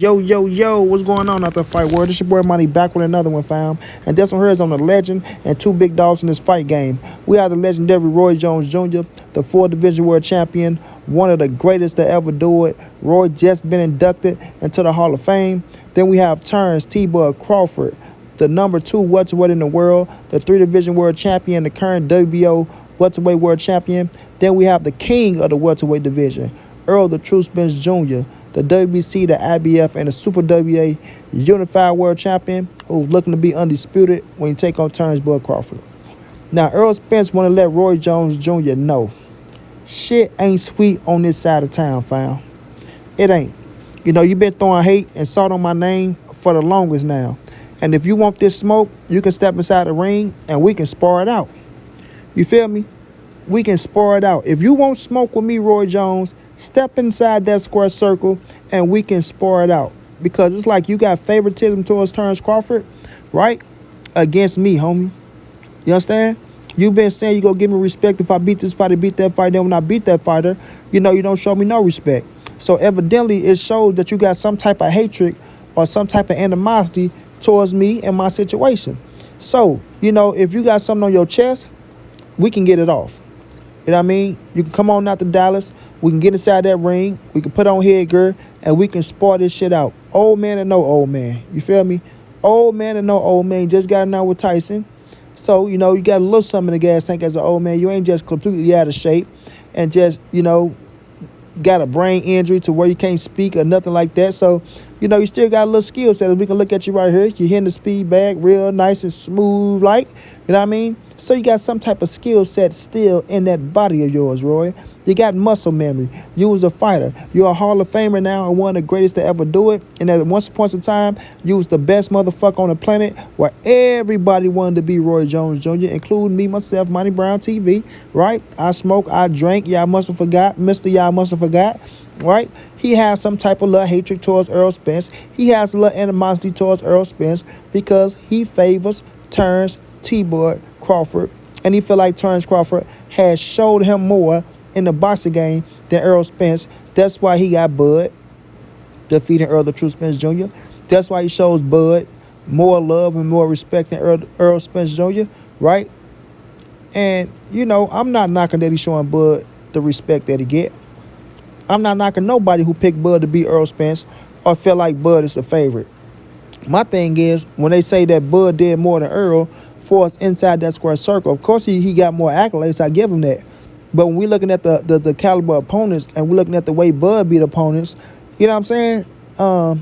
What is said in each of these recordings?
Yo, what's going on out there, fight world? This your boy Money back with another one, fam. And this one here is on the legend and two big dogs in this fight game. We have the legendary Roy Jones Jr., the 4th Division World Champion, one of the greatest to ever do it. Roy just been inducted into the Hall of Fame. Then we have Terrence T-Bud Crawford, the number 2 welterweight in the world, the 3rd Division World Champion, the current WBO welterweight world champion. Then we have the king of the welterweight division, Errol the True Spence Jr., the WBC, the IBF, and the Super WA Unified World Champion, who's looking to be undisputed when you take on Terrence Bud Crawford. Now, Errol Spence want to let Roy Jones Jr. know, shit ain't sweet on this side of town, fam. It ain't. You know, you've been throwing hate and salt on my name for the longest now. And if you want this smoke, you can step inside the ring and we can spar it out. You feel me? We can spar it out. If you want smoke with me, Roy Jones, step inside that square circle and we can spar it out. Because it's like you got favoritism towards Terrence Crawford, right? Against me, homie. You understand? You've been saying you go give me respect if I beat this fighter, beat that fighter. Then when I beat that fighter, you know you don't show me no respect. So evidently it shows that you got some type of hatred or some type of animosity towards me and my situation. So, you know, if you got something on your chest, we can get it off. You know what I mean? You can come on out to Dallas. We can get inside that ring. We can put on headgear and we can spar this shit out. Old man and no old man. You feel me? Old man and no old man. Just got in there with Tyson. So, you know, you got a little something in the gas tank as an old man. You ain't just completely out of shape and just, you know, got a brain injury to where you can't speak or nothing like that. So, you know, you still got a little skill set. We can look at you right here. You're hitting the speed bag real nice and smooth like. You know what I mean? So you got some type of skill set still in that body of yours, Roy. You got muscle memory. You was a fighter. You're a Hall of Famer now and one of the greatest to ever do it. And at once upon a time, you was the best motherfucker on the planet where everybody wanted to be Roy Jones Jr., including me, myself, montray-brown TV, right? I smoke, I drank. Y'all must have forgot. Mr. Y'all must have forgot, right? He has some type of little hatred towards Errol Spence. He has a little animosity towards Errol Spence because he favors Terrence T-Bud Crawford. And he feel like Terrence Crawford has showed him more in the boxing game than Errol Spence. That's why he got Bud defeating Errol the True Spence Jr. That's why he shows Bud more love and more respect than Errol Spence Jr., right? And, you know, I'm not knocking that he's showing Bud the respect that he get. I'm not knocking nobody who picked Bud to beat Errol Spence or feel like Bud is the favorite. My thing is, when they say that Bud did more than Errol for us inside that square circle, of course he got more accolades, I give him that. But when we're looking at the caliber opponents and we're looking at the way Bud beat opponents, you know what I'm saying?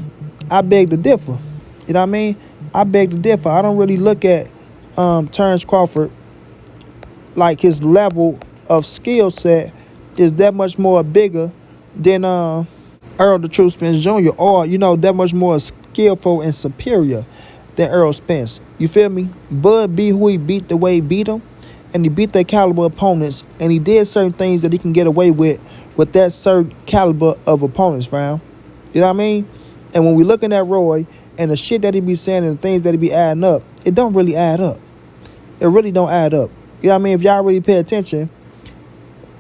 I beg to differ. You know what I mean? I beg to differ. I don't really look at Terrence Crawford like his level of skill set is that much more bigger than Errol the True Spence Jr. or, you know, that much more skillful and superior than Errol Spence. You feel me? Bud beat who he beat the way he beat him. And he beat that caliber opponents, and he did certain things that he can get away with that certain caliber of opponents, fam. You know what I mean? And when we looking at Roy and the shit that he be saying and the things that he be adding up, it don't really add up. It really don't add up. You know what I mean? If y'all really pay attention,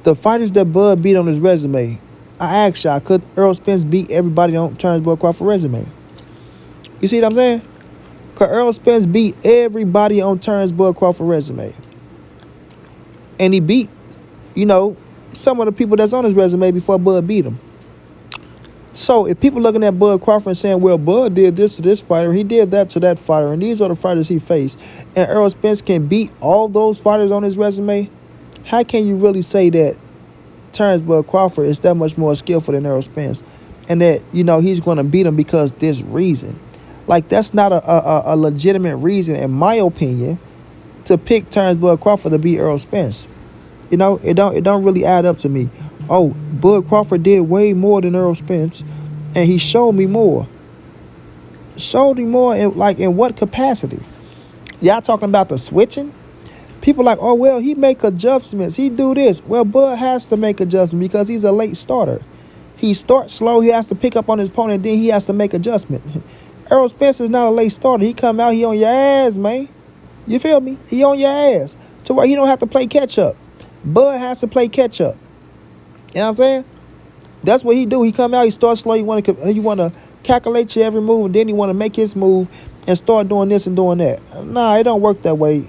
the fighters that Bud beat on his resume, I asked y'all, could Errol Spence beat everybody on Terrence Bud Crawford resume? You see what I'm saying? Could Errol Spence beat everybody on Terrence Bud Crawford resume? And he beat, you know, some of the people that's on his resume before Bud beat him. So if people looking at Bud Crawford and saying, well, Bud did this to this fighter, he did that to that fighter, and these are the fighters he faced, and Errol Spence can beat all those fighters on his resume, how can you really say that Terrence Bud Crawford is that much more skillful than Errol Spence and that, you know, he's going to beat him because this reason? Like, that's not a legitimate reason, in my opinion, to pick Terrence Bud Crawford to beat Errol Spence. You know, it don't really add up to me. Oh, Bud Crawford did way more than Errol Spence, and he showed me more. Showed me more in what capacity? Y'all talking about the switching? People like, oh, well, he make adjustments. He do this. Well, Bud has to make adjustments because he's a late starter. He starts slow. He has to pick up on his opponent. Then he has to make adjustments. Errol Spence is not a late starter. He come out, he on your ass, man. You feel me? He on your ass to where he don't have to play catch up. Bud has to play catch up. You know what I'm saying? That's what he do. He come out, he starts slow. You want to calculate your every move, and then he want to make his move and start doing this and doing that. Nah, it don't work that way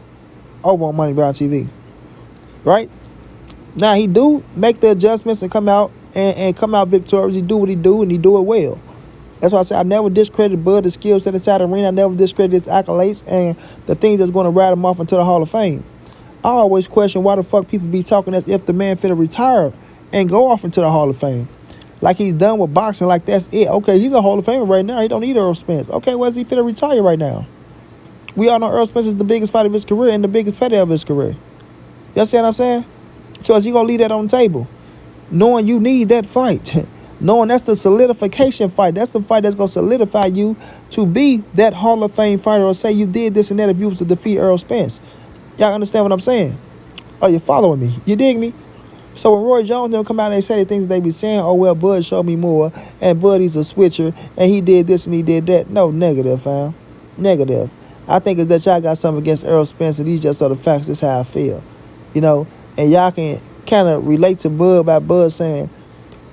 over on Money Brown TV, right? Now, he do make the adjustments and come out and come out victorious. He do what he do, and he do it well. That's why I say I never discredited Bud, the skills inside the arena. I never discredited his accolades and the things that's going to ride him off into the Hall of Fame. I always question why the fuck people be talking as if the man finna retire and go off into the Hall of Fame. Like he's done with boxing, like that's it. Okay, he's a Hall of Famer right now. He don't need Errol Spence. Okay, where's he finna retire right now? We all know Errol Spence is the biggest fight of his career and the biggest petty of his career. You see what I'm saying? So is he going to leave that on the table? Knowing you need that fight. Knowing that's the solidification fight. That's the fight that's going to solidify you to be that Hall of Fame fighter, or say you did this and that if you was to defeat Errol Spence. Y'all understand what I'm saying? Are you following me? You dig me? So when Roy Jones them come out and they say the things they be saying, oh, well, Bud showed me more, and Bud, he's a switcher, and he did this and he did that. No, negative, fam. Negative. I think it's that y'all got something against Errol Spence, and these just are the facts. That's how I feel. You know, and y'all can kind of relate to Bud by Bud saying,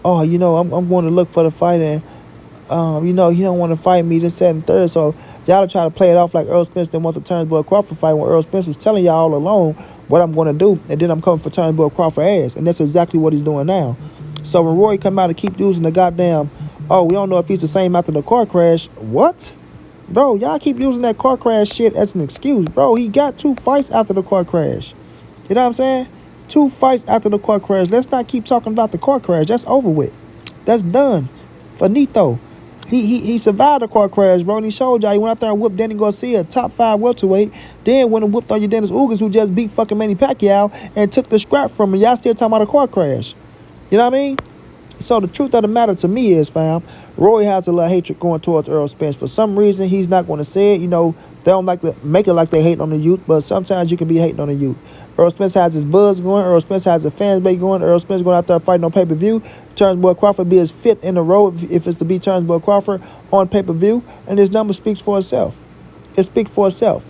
oh, you know, I'm going to look for the fight, and, you know, he don't want to fight me this, that, and third. So y'all are trying to play it off like Errol Spence didn't want the Turnbull Crawford fight, when Errol Spence was telling y'all all along what I'm going to do, and then I'm coming for Turnbull Crawford ass. And that's exactly what he's doing now. So when Roy come out and keep using the goddamn, oh, we don't know if he's the same after the car crash. What? Bro, y'all keep using that car crash shit as an excuse. Bro, he got 2 fights after the car crash. You know what I'm saying? 2 fights after the car crash. Let's not keep talking about the car crash. That's over with. That's done. Finito. He survived the car crash, bro, and he showed y'all. He went out there and whooped Danny Garcia, top 5 welterweight. Then went and whooped on your Dennis Ugas, who just beat fucking Manny Pacquiao and took the scrap from him. Y'all still talking about a car crash. You know what I mean? So the truth of the matter to me is, fam, Roy has a little hatred going towards Errol Spence. For some reason, he's not going to say it. You know, they don't like to make it like they hate on the youth, but sometimes you can be hating on the youth. Errol Spence has his buzz going. Errol Spence has a fan base going. Errol Spence going out there fighting on pay-per-view. Turnbull Crawford be his 5th in a row if it's to be Turnbull Crawford on pay-per-view. And his number speaks for itself. It speaks for itself.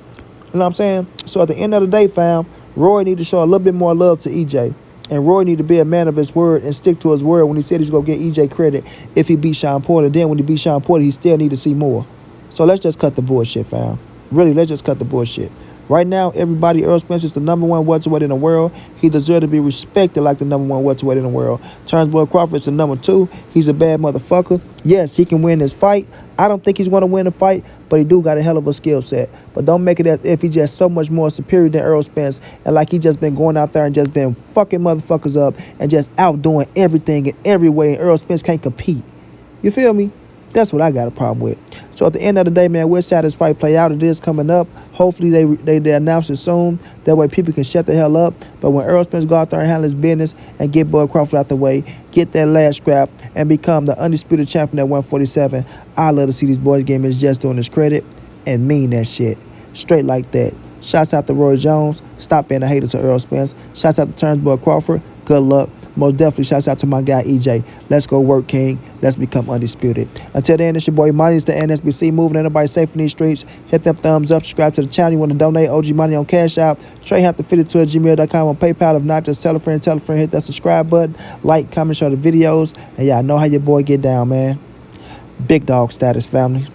You know what I'm saying? So at the end of the day, fam, Roy need to show a little bit more love to EJ. And Roy need to be a man of his word and stick to his word when he said he's going to get EJ credit if he beat Sean Porter. Then when he beat Sean Porter, he still need to see more. So let's just cut the bullshit, fam. Really, let's just cut the bullshit. Right now, everybody, Errol Spence is the number 1 welterweight in the world. He deserves to be respected like the number 1 welterweight in the world. Turnbull Crawford is the number 2. He's a bad motherfucker. Yes, he can win this fight. I don't think he's going to win the fight, but he do got a hell of a skill set. But don't make it as if he's just so much more superior than Errol Spence, and like he just been going out there and just been fucking motherfuckers up and just outdoing everything in every way, and Errol Spence can't compete. You feel me? That's what I got a problem with. So at the end of the day, man, we'll see how this fight play out. It is coming up. Hopefully they announce it soon. That way people can shut the hell up. But when Errol Spence go out there and handle his business and get Bud Crawford out the way, get that last scrap, and become the undisputed champion at 147, I love to see these boys give him his just doing his credit and mean that shit. Straight like that. Shouts out to Roy Jones. Stop being a hater to Errol Spence. Shouts out to Turnbull Crawford. Good luck. Most definitely shouts out to my guy EJ. Let's go work, King. Let's become undisputed. Until then, it's your boy Money. It's the NSBC moving. Ain't nobody safe in these streets. Hit them thumbs up. Subscribe to the channel. You want to donate OG Money on Cash App. Straight have to fit it to gmail.com on PayPal. If not, just tell a friend. Hit that subscribe button. Like, comment, share the videos. And yeah, I know how your boy get down, man. Big dog status, family.